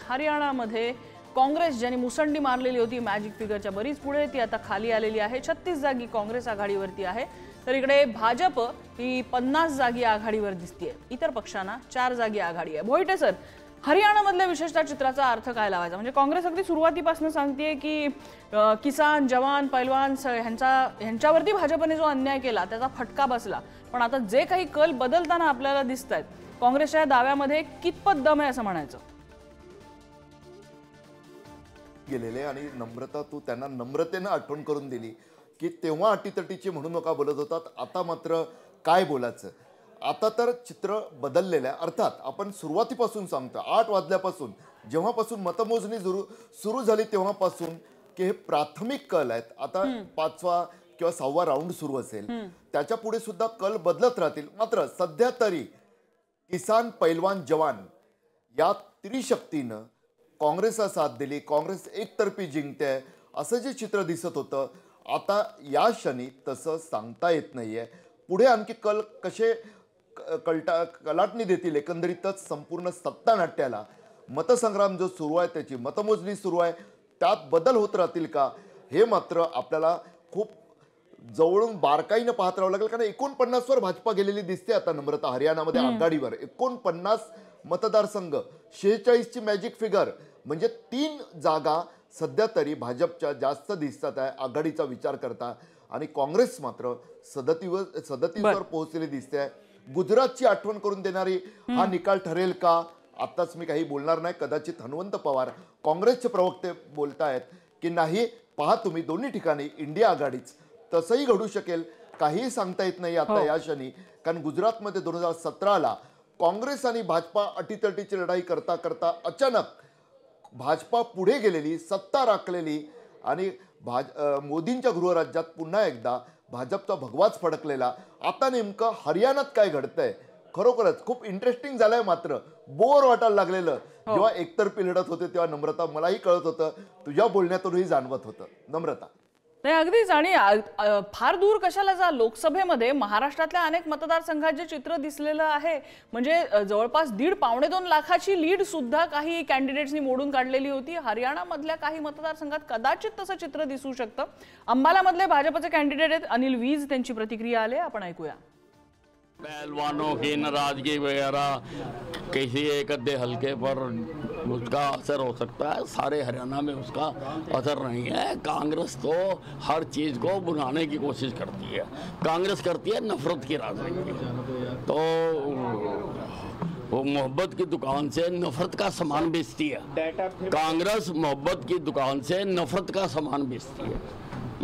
हरियाणामध्ये काँग्रेस ज्यांनी मुसंडी मारलेली होती मॅजिक फिगरच्या बरीच पुढे, ती आता खाली आलेली आहे। 36 जागी काँग्रेस आघाडीवरती आहे, तर इकडे भाजप ही 50 जागी आघाडीवर दिसतेय। इतर पक्षांना 4 जागी आघाडी आहे। भोईटे सर, हरियाणामधल्या विशेषतः चित्राचा अर्थ काय लावायचा? म्हणजे काँग्रेस अगदी सुरुवातीपासून सांगतेय की किसान, जवान, पैलवान यांच्यावरती भाजपने जो अन्याय केला त्याचा फटका बसला, पण आता जे काही कल बदलताना आपल्याला दिसतायत, काँग्रेसच्या दाव्यामध्ये कितपत दम आहे असं म्हणायचं? गेलेले आणि नम्रता, तू त्यांना नम्रतेने आठवण करून दिली की तेव्हा अटीतटीची म्हणू नका बोलत होतात, आता मात्र काय बोलायचं? आता तर चित्र बदललेलं आहे। अर्थात आपण सुरुवातीपासून सांगतो, 8 वाजल्यापासून जेव्हापासून मतमोजणी सुरू झाली तेव्हापासून की हे प्राथमिक कल आहेत। आता 5वा किंवा 6वा राऊंड सुरू असेल, त्याच्या पुढे सुद्धा कल बदलत राहतील। मात्र सध्या तरी किसान, पैलवान, जवान या त्रिशक्तीनं काँग्रेसला साथ दिली, काँग्रेस एकतर्फी जिंकते असं जे चित्र दिसत होतं, आता या क्षणी तसं सांगता येत नाहीये। पुढे आणखी कल कसे कलाटणी देतील एकंदरीतच संपूर्ण सत्ता नाट्याला, मतसंग्राम जो सुरू आहे, त्याची मतमोजणी सुरू आहे, त्यात बदल होत राहतील का, हे मात्र आपल्याला खूप जवळून बारकाईनं पाहत राहावं लागेल। कारण 49 वर भाजपा गेलेली दिसते आता नम्रता हरियाणामध्ये आघाडीवर। 49 मतदारसंघ, 46 ची मॅजिक फिगर, म्हणजे 3 जागा सध्या तरी भाजपच्या जास्त दिसतात आहे आघाडीचा विचार करता, आणि काँग्रेस मात्र 37 वर पोहोचलेली दिसते आहे। गुजरातची आठवण करून देणारी हा निकाल ठरेल का? आताच मी काही बोलणार नाही, कदाचित हनुमंत पवार काँग्रेसचे प्रवक्ते बोलतायत की नाही, पहा तुम्ही दोन्ही ठिकाणी इंडिया आघाडीच, तसंही घडू शकेल, काहीही सांगता येत नाही आता या क्षणी। कारण गुजरातमध्ये 2017ला काँग्रेस आणि भाजपा अटीतटीची लढाई करता करता अचानक भाजपा पुढे गेलेली, सत्ता राखलेली, आणि मोदींच्या गृहराज्यात पुन्हा एकदा भाजपचा भगवाच फडकलेला। आता नेमकं हरियाणात काय घडतंय खरोखरच खूप इंटरेस्टिंग झालंय। मात्र बोर वाटायला लागलेलं जेव्हा एकतर्फी लढत होते तेव्हा नम्रता, मलाही कळत होतं, तुझ्या बोलण्यातूनही जाणवत होतं नम्रता। नाही, अगदीच। आणि फार दूर कशाला जा, लोकसभेमध्ये महाराष्ट्रातल्या अनेक मतदारसंघात जे चित्र दिसलेलं आहे, म्हणजे जवळपास 1.5-2 लाखाची लीड सुद्धा काही कॅन्डिडेट्सनी मोडून काढलेली होती। हरियाणामधल्या काही मतदारसंघात कदाचित तसं चित्र दिसू शकतं। अंबालामधले भाजपचे कॅन्डिडेट आहेत अनिल वीज, त्यांची प्रतिक्रिया आली, आपण ऐकूया। पहलवानों की नाराजगी वगैरह किसी एक अद्धे हल्के पर उसका असर हो सकता है, सारे हरियाणा में उसका असर नहीं है। कांग्रेस तो हर चीज़ को बुलाने की कोशिश करती है, कांग्रेस करती है नफरत की राजनीति। तो वो मोहब्बत की दुकान से नफरत का सामान बेचती है, कांग्रेस मोहब्बत की दुकान से नफरत का सामान बेचती है,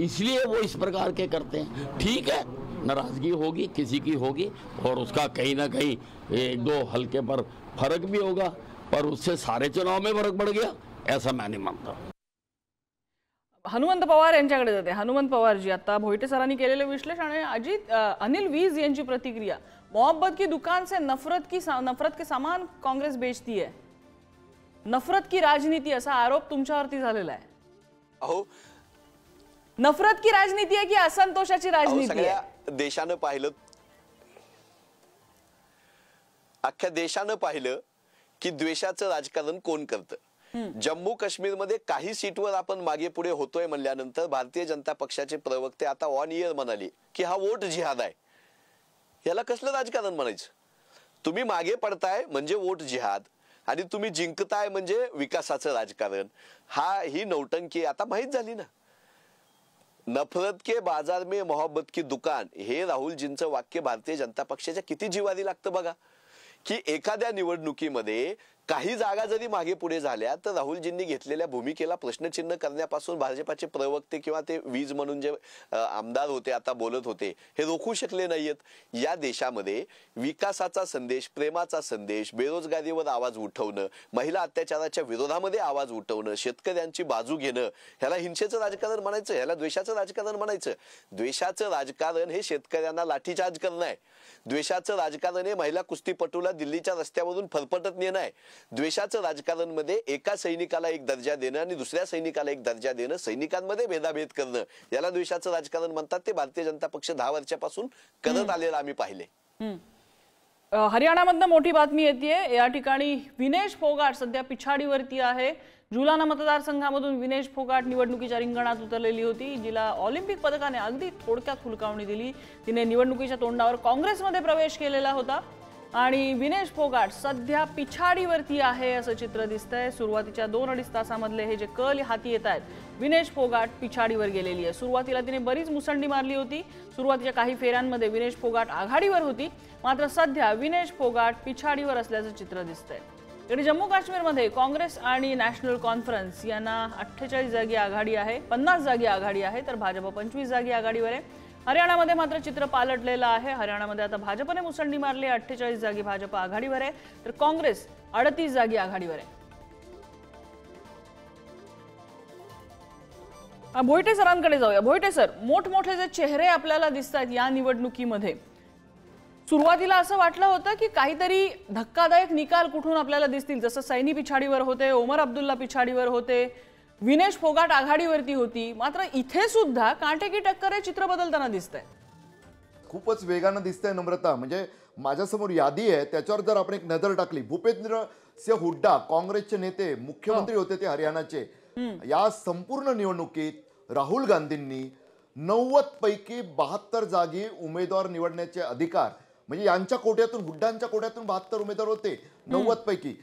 इसलिए वो इस प्रकार के करते हैं। ठीक है, नाराजगी होगी, किसी की होगी, और उसका कहीं ना कहीं 1-2 हल्के पर फर्क भी होगा, पर उससे सारे चुनाव में फर्क पड़ गया ऐसा मैं नहीं मानता। हनुमंत पवार यांच्याकडे जाते। हनुमंत पवार जी, आता भोईटे सरांनी केलेले विश्लेषण आहे। अजित, अनिल वीज यांची प्रतिक्रिया, मोहब्बत की दुकान से नफरत के सामान कांग्रेस बेचती है, नफरत की राजनीति असा आरोप तुमच्यावरती झालेला आहे। अहो, नफरत की राजनीति आहे की असंतोषाची राजनीति आहे? देशानं पाहिलं, अख्ख्या देशानं पाहिलं की द्वेषाचं राजकारण कोण करतं। जम्मू काश्मीर मध्ये काही सीटवर आपण मागे पुढे होतोय म्हणल्यानंतर भारतीय जनता पक्षाचे प्रवक्ते आता ऑन इयर म्हणाले की हा वोट जिहाद आहे। याला कसलं राजकारण म्हणायचं? तुम्ही मागे पडताय म्हणजे वोट जिहाद, आणि तुम्ही जिंकताय म्हणजे विकासाचं राजकारण। ही नौटंकी आता माहीत झाली ना। नफरत के बाजार में मोहब्बत की दुकान, हे राहुलजींचं वाक्य भारतीय जनता पक्षाच्या किती जिवारी लागतं बघा। की एखाद्या निवडणुकीमध्ये काही जागा जरी मागे पुढे झाल्या तर राहुलजींनी घेतलेल्या भूमिकेला प्रश्नचिन्ह करण्यापासून भाजपाचे प्रवक्ते किंवा ते वीज म्हणून जे आमदार होते आता बोलत होते, हे रोखू शकले नाहीयेत। या देशामध्ये विकासाचा संदेश, प्रेमाचा संदेश, बेरोजगारीवर आवाज उठवणं, महिला अत्याचाराच्या विरोधामध्ये आवाज उठवणं, शेतकऱ्यांची बाजू घेणं, ह्याला हिंसेचं राजकारण म्हणायचं, ह्याला द्वेषाचं राजकारण म्हणायचं? द्वेषाचं राजकारण हे शेतकऱ्यांना लाठीचार्ज करणं आहे। द्वेषाचं राजकारण हे महिला कुस्तीपटूला दिल्लीच्या रस्त्यावरून फरफटत नेणं आहे। द्वेषाचं राजकारण मध्ये एका सैनिकाला एक दर्जा देणं आणि दुसऱ्या सैनिकाला एक दर्जा देणं, सैनिकांमध्ये भेदाभेद करणं, याला द्वेषाचं राजकारण म्हणतात। ते भारतीय जनता पक्ष 10 वर्षापासून करत आलेला आम्ही पाहिले। हरियाणामधनं मोठी बातमी येते। या ठिकाणी विनेश फोगाट सध्या पिछाडीवरती आहे। जुलाना मतदारसंघामधून विनेश फोगाट निवडणुकीच्या रिंगणात उतरलेली होती, जिला ऑलिम्पिक पदकाने अगदी थोडक्यात हुलकावणी दिली। तिने निवडणुकीच्या तोंडावर काँग्रेसमध्ये प्रवेश केलेला होता आणि विनेश फोगाट सध्या पिछाडीवरती आहे असं चित्र दिसतंय। सुरुवातीच्या 2-2.5 तासामधले हे जे कल हाती येत आहेत, विनेश फोगाट पिछाडीवर गेलेली आहे। सुरुवातीला तिने बरीच मुसंडी मारली होती। सुरुवातीच्या काही फेऱ्यांमध्ये विनेश फोगाट आघाडीवर होती, मात्र सध्या विनेश फोगाट पिछाडीवर असल्याचं चित्र दिसतंय। इकडे जम्मू काश्मीरमध्ये काँग्रेस आणि नॅशनल कॉन्फरन्स यांना 48 जागी आघाडी आहे, 50 जागी आघाडी आहे, तर भाजप 25 जागी आघाडीवर आहे। हरियाणामध्ये मात्र चित्र पालटलेलं आहे। हरियाणामध्ये आता भाजपने मुसंडी मारली, 48 जागी भाजप आघाडीवर आहे, तर काँग्रेस 38 जागी आघाडीवर आहे। भोईटे सरांकडे जाऊया। भोईटे सर, मोठमोठे जे चेहरे आपल्याला दिसतात या निवडणुकीमध्ये, सुरुवातीला असं वाटलं होतं की काहीतरी धक्कादायक निकाल कुठून आपल्याला दिसतील, जसं सैनी पिछाडीवर होते, ओमर अब्दुल्ला पिछाडीवर होते, विनेश फोगाट आघाडीवरती होती, मात्र इथे सुद्धा कांटे की टक्कर हे चित्र बदलताना दिसतंय। खूपच वेगानं दिसतंय नम्रता। म्हणजे माझ्यासमोर यादी आहे, त्याच्यावर जर आपण एक नजर टाकली, भूपेंद्र सिंह हुड्डा काँग्रेसचे नेते, मुख्यमंत्री होते ते हरियाणाचे, या संपूर्ण निवडणुकीत राहुल गांधींनी 90 पैकी 72 जागी उमेदवार निवडण्याचे अधिकार, म्हणजे यांच्या कोट्यातून, हुड्डांच्या कोट्यातून 72 उमेदवार होते 90 पैकी।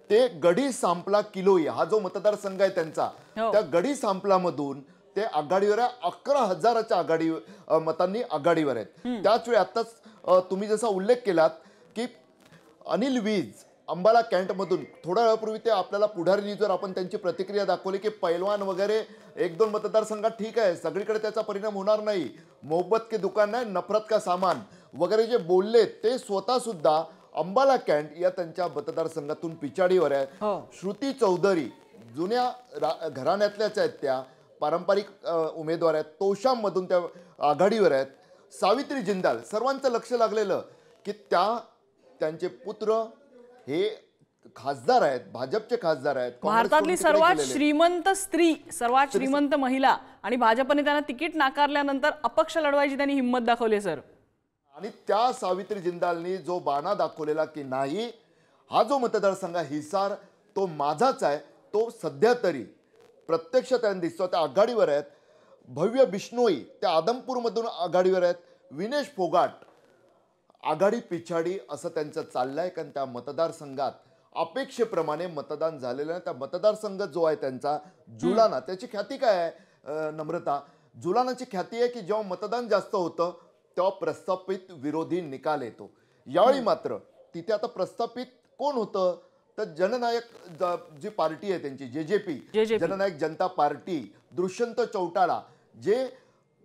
ते गडी सांपला किलोई हा जो मतदारसंघ आहे त्यांचा, त्या गडी सांपलामधून ते आघाडीवर आहे, 11,000च्या आघाडी मतांनी आघाडीवर आहेत। त्याच वेळी आताच तुम्ही जसा उल्लेख केलात की अनिल वीज अंबाला कॅन्टमधून थोड्या वेळापूर्वी ते आपल्याला पुढारी न्यूजवर आपण त्यांची प्रतिक्रिया दाखवली की पैलवान वगैरे 1-2 मतदारसंघात ठीक आहे, सगळीकडे त्याचा परिणाम होणार नाही, मोहब्बत के दुकान आहे, नफरत का सामान वगैरे जे बोलले ते स्वतः सुद्धा अंबाला कॅन्ट या त्यांच्या मतदारसंघातून पिछाडीवर आहेत। श्रुती चौधरी जुन्या घराण्यातल्याच आहेत, त्या पारंपरिक उमेदवार आहेत, तोशाम मधून त्या आघाडीवर आहेत। सावित्री जिंदाल, सर्वांचं लक्ष लागलेलं की त्यांचे पुत्र हे खासदार आहेत, भाजपचे खासदार आहेत, भारतातली सर्वात श्रीमंत स्त्री, सर्वात श्रीमंत महिला, आणि भाजपने त्यांना तिकीट नाकारल्यानंतर अपक्ष लढवायची त्यांनी हिंमत दाखवली सर। आणि त्या सावित्री जिंदालनी जो बाणा दाखवलेला की नाही, हा जो मतदारसंघ हिसार तो माझाच आहे, तो सध्या तरी प्रत्यक्ष त्यांना दिसतो, त्या आघाडीवर आहेत। भव्य बिश्नोई त्या आदमपूरमधून आघाडीवर आहेत, विनेश फोगाट आघाडी पिछाडी असं त्यांचं चाललंय, कारण त्या मतदारसंघात अपेक्षेप्रमाणे मतदान झालेलं आहे। त्या मतदारसंघ जो आहे त्यांचा जुलाना, त्याची ख्याती काय आहे नम्रता? जुलानाची ख्याती आहे की जेव्हा मतदान जास्त होतं तेव्हा प्रस्थापित विरोधी निकाल येतो। यावेळी मात्र तिथे आता प्रस्थापित कोण होतं तर जननायक जी पार्टी आहे त्यांची जेजेपी, जननायक जनता पार्टी, दुष्यंत चौटाला, जे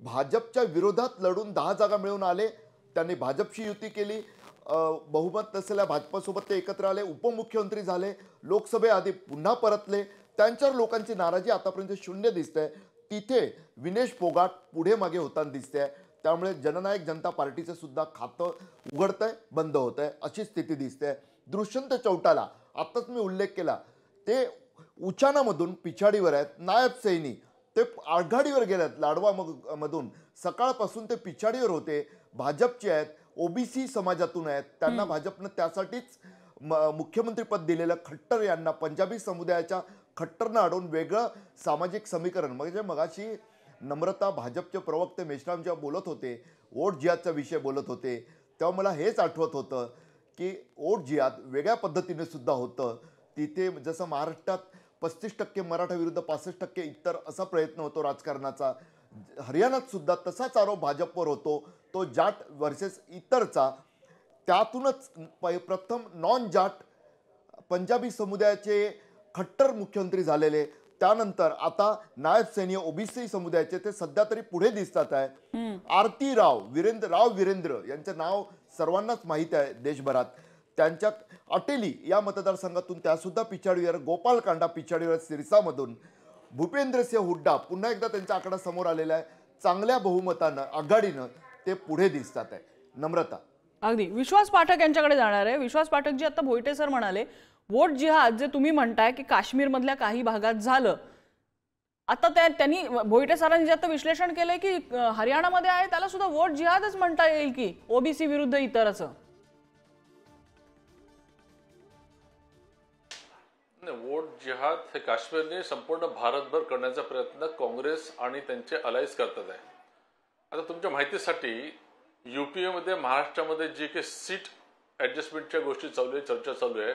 भाजपच्या विरोधात लढून 10 जागा मिळवून आले, त्यांनी भाजपशी युती केली, बहुमत नसलेल्या भाजपसोबत ते एकत्र आले, उपमुख्यमंत्री झाले, लोकसभेआधी पुन्हा परतले, त्यांच्यावर लोकांची नाराजी आतापर्यंत शून्य दिसते। तिथे विनेश फोगाट पुढे मागे होताना दिसते, त्यामुळे जननायक जनता पार्टीचं सुद्धा खातं उघडतंय, बंद होतंय अशी स्थिती दिसते। दुष्यंत चौटाला आताच मी उल्लेख केला, ते उचानामधून पिछाडीवर आहेत, नायब सैनी ते आघाडीवर गेलेत, लाडवा मधून सकाळपासून ते पिछाडीवर होते, भाजपचे आहेत, ओबीसी समाजातून आहेत, त्यांना भाजपनं त्यासाठीच मुख्यमंत्री पद दिलेलं। खट्टर यांना पंजाबी समुदायाच्या खट्टरनं अडवून वेगळं सामाजिक समीकरण, म्हणजे मगाशी नम्रता भाजपचे प्रवक्ते मेश्राम जेव्हा बोलत होते, वोट जिहादचा विषय बोलत होते, तेव्हा मला हेच आठवत होतं की वोट जिहाद वेगळ्या पद्धतीने सुद्धा होतं। तिथे जसं महाराष्ट्रात 35% मराठा विरुद्ध 65% इतर असा प्रयत्न होतो राजकारणाचा, हरियाणात सुद्धा तसाच आरोप भाजपवर होतो, तो जाट वर्सेस इतरचा। त्यातूनच प्रथम नॉन जाट पंजाबी समुदायाचे खट्टर मुख्यमंत्री झालेले, त्यानंतर आता नायब सैनी ओबीसी समुदायाचे ते सध्या तरी पुढे दिसतात आहे। आरती राव वीरेंद्र यांचं नाव सर्वांनाच माहिती आहे देशभरात, त्यांच्या अटेली या मतदारसंघातून त्या सुद्धा पिछाडीवर, गोपाल कांडा पिछाडीवर सिरसामधून, भूपेंद्र सिंह हुड्डा पुन्हा एकदा त्यांचा आकडा समोर आलेला आहे, चांगल्या बहुमतानं आघाडीनं ते पुढे दिसतात आहे नम्रता। अगदी विश्वास पाठक यांच्याकडे जाणार आहे। विश्वास पाठक जी आता भोईटे सर म्हणाले वोट जिहाद जे तुम्ही म्हणताय की काश्मीर मधल्या काही भागात झालं, आता त्यांनी भोईटे सरांनी जे आता विश्लेषण केलंय की हरियाणामध्ये आहे त्याला सुद्धा वोट जिहादच म्हणता येईल की ओबीसी विरुद्ध इतर असं? वोट जिहाद हे काश्मीरने संपूर्ण भारतभर करण्याचा प्रयत्न काँग्रेस आणि त्यांचे अलायन्स करतात आहे. आता तुमच्या माहितीसाठी यूपीए महाराष्ट्रामध्ये जी काही सीट ऍडजस्टमेंटच्या गोष्टी चालू आहे, चर्चा चालू आहे,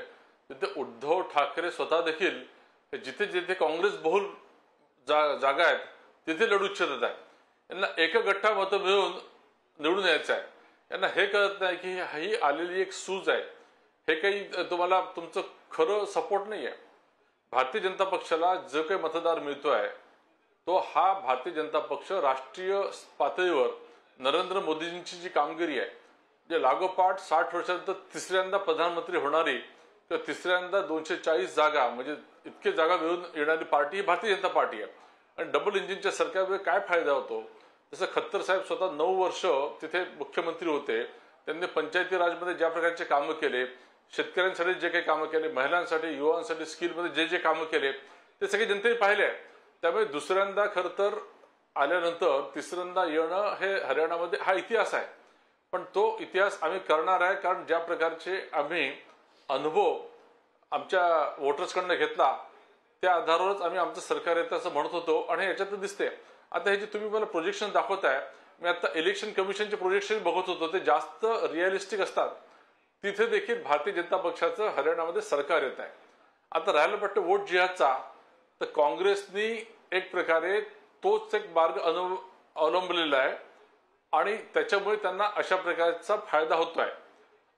तिथे उद्धव ठाकरे स्वतः देखील जिथे जिथे काँग्रेस बहुल जागा आहेत तिथे लढू इच्छित आहे. यांना एक गठ्ठा मतं मिळवून निवडून यायचं आहे. यांना हे कळत नाही की ही आलेली एक सूज आहे, हे काही तुम्हाला तुमचं खरं सपोर्ट नाही आहे. भारतीय जनता पक्षाला जो काही मतदार मिळतो आहे तो हा भारतीय जनता पक्ष राष्ट्रीय पातळीवर नरेंद्र मोदींची जी कामगिरी आहे, जे लागोपाठ 60 वर्षानंतर तिसऱ्यांदा प्रधानमंत्री होणारी किंवा तिसऱ्यांदा 240 जागा म्हणजे इतके जागा मिळून येणारी पार्टी ही भारतीय जनता पार्टी आहे. आणि डबल इंजिनच्या सरकारमध्ये काय फायदा होतो, जसं खत्तर साहेब स्वतः 9 वर्ष तिथे मुख्यमंत्री होते, त्यांनी पंचायती राजमध्ये ज्या प्रकारचे कामं केले, शेतकऱ्यांसाठी जे काही कामं केले, महिलांसाठी युवांसाठी स्किलमध्ये जे जे कामं केले ते सगळे जनतेने पाहिले. त्यामुळे दुसऱ्यांदा खरं तर आल्यानंतर तिसऱ्यांदा येणं हे हरियाणामध्ये हा इतिहास आहे. पण तो इतिहास आम्ही करणार आहे, कारण ज्या प्रकारचे आम्ही अनुभव आमच्या वोटर्सकडनं घेतला त्या आधारावरच आम्ही आमचं सरकार येतं असं म्हणत होतो. आणि याच्यात दिसते आता हे जे तुम्ही मला प्रोजेक्शन दाखवताय, मी आता इलेक्शन कमिशनचे प्रोजेक्शन बघत होतो, ते जास्त रिअलिस्टिक असतात. तिथे देखील भारतीय जनता पक्षाचं हरियाणामध्ये सरकार येत आहे. आता राहिलं पट्ट वोट जिहादचा, तर काँग्रेसनी एक प्रकारे तोच एक मार्ग अवलंबलेला आहे आणि त्याच्यामुळे त्यांना अशा प्रकारचा फायदा होतोय.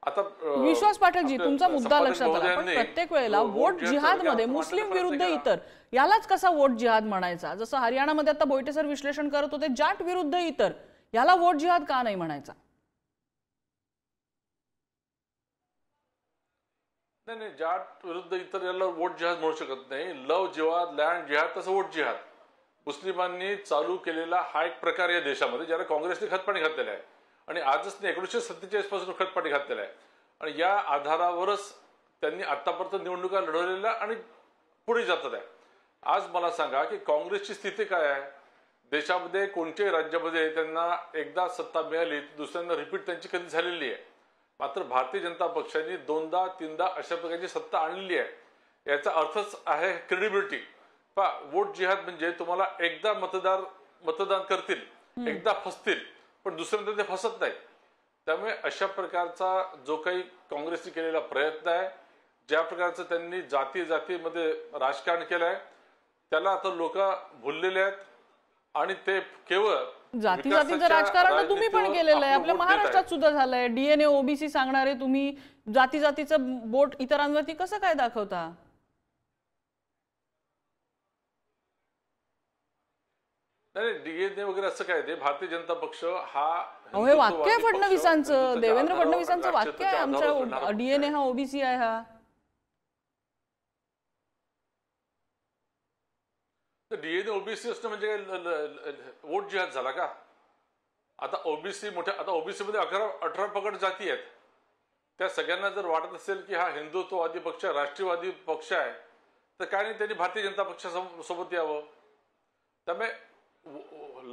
आता विश्वास पाठकजी, तुमचा मुद्दा लक्षात आला, पण प्रत्येक वेळेला वोट जिहाद मध्ये मुस्लिम विरुद्ध इतर यालाच कसा वोट जिहाद म्हणायचा? जसं हरियाणामध्ये आता बोयटे सर विश्लेषण करत होते, जाट विरुद्ध इतर याला वोट जिहाद का नाही म्हणायचा? नाही, जाट विरुद्ध इतर याला वोट जिहाद म्हणू शकत नाही. लव जिहाद, लँड जिहाद, तसं वोट जिहाद मुस्लिमांनी चालू केलेला हा एक प्रकार या देशामध्ये, ज्याला काँग्रेसने खतपाणी घातलेला आहे आणि आजच नाही 1947 पासून खतपाणी घातलेला आहे. आणि या आधारावरच त्यांनी आतापर्यंत निवडणुका लढवलेल्या आणि पुढे जातात आहे. आज मला सांगा की काँग्रेसची स्थिती काय आहे देशामध्ये? कोणत्याही राज्यामध्ये त्यांना एकदा सत्ता मिळाली, दुसऱ्यांदा रिपीट त्यांची कधी झालेली आहे. मात्र भारतीय जनता पक्षाने 2दा 3दा अशा प्रकारची सत्ता आणलेली आहे. याचा अर्थच आहे क्रेडिबिलिटी. वोट जिहाद म्हणजे तुम्हाला एकदा मतदान करतील, एकदा फसतील, पण दुसऱ्यांदा ते फसत नाही. त्यामुळे अशा प्रकारचा जो काही काँग्रेसने केलेला प्रयत्न आहे, ज्या प्रकारचं त्यांनी जातीमध्ये राजकारण केलंय, त्याला आता लोक भुललेले आहेत. आणि ते केवळ जातीचं राजकारण तुम्ही पण केलेलं आहे, आपल्या महाराष्ट्रात सुद्धा झालंय. डीएनए ओबीसी सांगणारे तुम्ही जातीचं बोट इतरांवरती कसं काय दाखवता? नाही, डीएनए वगैरे असं काय ते भारतीय जनता पक्ष हा हे वाक्य आहे फडणवीसांचं, देवेंद्र फडणवीसांचं वाक्य आहे, आमचा डीएनए हा ओबीसी आहे. हा डीएनए ओबीसी असणं म्हणजे वोट जिहाद झाला का? आता ओबीसी आता ओबीसी मध्ये 18 पगड जाती आहेत. त्या सगळ्यांना जर वाटत असेल की हा हिंदुत्ववादी पक्ष, राष्ट्रीयवादी पक्ष आहे, तर काय नाही, त्यांनी भारतीय जनता पक्षासोबत यावं. त्यामुळे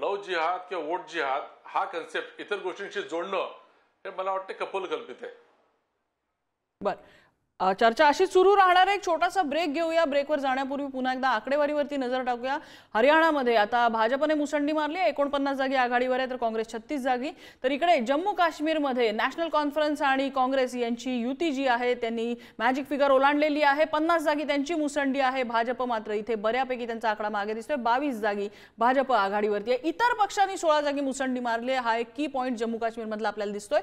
लव जिहाद किंवा वोट जिहाद हा कन्सेप्ट इतर गोष्टींशी जोडणं हे मला वाटतं कपोलकल्पित आहे. बर, चर्चा अशी सुरू राहणार आहे. एक छोटासा ब्रेक घेऊया. ब्रेकवर जाण्यापूर्वी पुन्हा एकदा आकडेवारीवरती नजर टाकूया. हरियाणामध्ये आता भाजपने मुसंडी मारली, 49 जागी आघाडीवर आहे, तर काँग्रेस 36 जागी. तर इकडे जम्मू काश्मीरमध्ये नॅशनल कॉन्फरन्स आणि काँग्रेस यांची युती जी आहे त्यांनी मॅजिक फिगर ओलांडलेली आहे. 50 जागी त्यांची मुसंडी आहे. भाजप मात्र इथे बऱ्यापैकी त्यांचा आकडा मागे दिसतोय. 22 जागी भाजप आघाडीवरती आहे. इतर पक्षांनी 16 जागी मुसंडी मारली. हा एक की पॉइंट जम्मू काश्मीर मधला आपल्याला दिसतोय.